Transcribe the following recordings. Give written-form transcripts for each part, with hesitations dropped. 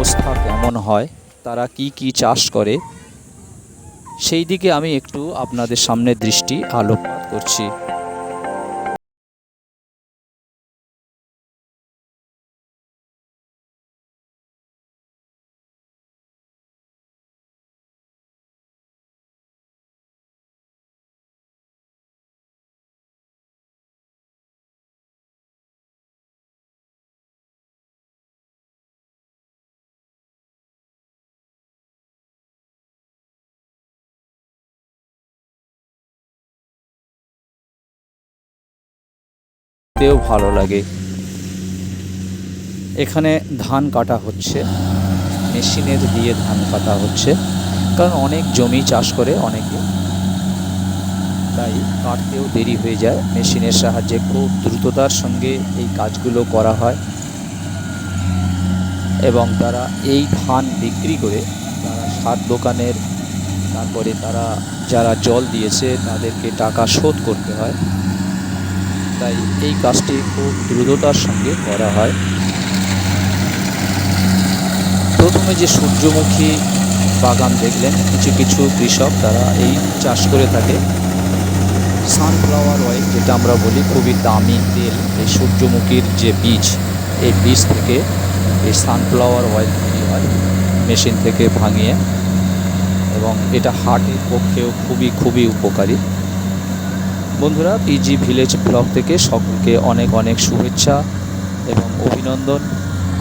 অবস্থা কেমন হয়, তারা কি চাষ করে, সেই দিকে আমি একটু আপনাদের সামনে দৃষ্টি আলোকপাত করছি। তেও ভালো লাগে। এখানে ধান কাটা হচ্ছে, মেশিনের দিয়ে ধান কাটা হচ্ছে, কারণ অনেক জমি চাষ করে অনেকে, তাই কাটতেও দেরি হয়ে যায়। মেশিনের সাহায্যে খুব দ্রুততার সঙ্গে এই কাজগুলো করা হয় এবং তারা এই ধান বিক্রি করে তারা সার দোকানের, তারপরে তারা যারা জল দিয়েছে তাদেরকে টাকা শোধ করতে হয়, তাই এই কাজটি খুব দ্রুততার সঙ্গে করা হয়। প্রথমে যে সূর্যমুখী বাগান দেখলেন, কিছু কিছু কৃষক তারা এই চাষ করে থাকে। সানফ্লাওয়ার অয়েল যেটা আমরা বলি, খুবই দামি তেল। এই সূর্যমুখীর যে বীজ, এই বীজ থেকে এই সানফ্লাওয়ার অয়েল তৈরি হয় মেশিন থেকে ভাঙিয়ে, এবং এটা হার্টের পক্ষেও খুবই উপকারী। বন্ধুরা, পিজি ভিলেজ ব্লগ থেকে সকলকে অনেক অনেক শুভেচ্ছা এবং অভিনন্দন।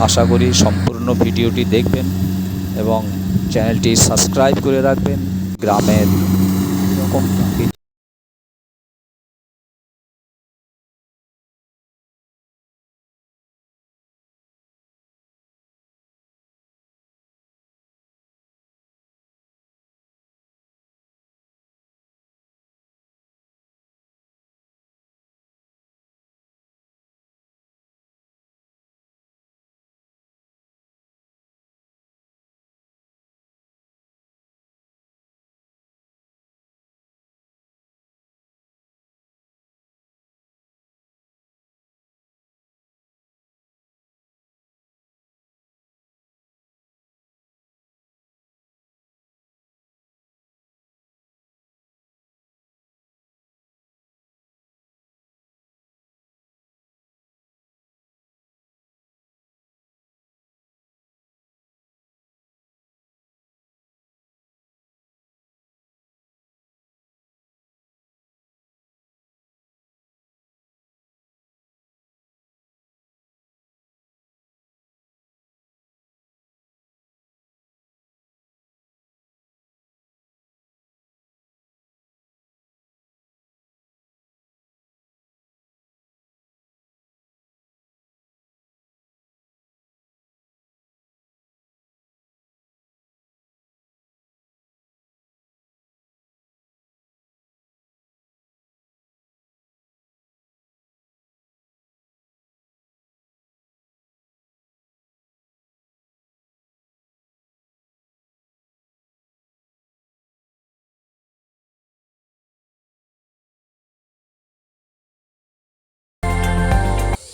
আশা করি সম্পূর্ণ ভিডিওটি দেখবেন এবং চ্যানেলটি সাবস্ক্রাইব করে রাখবেন। গ্রামের এরকম প্রাকৃতিক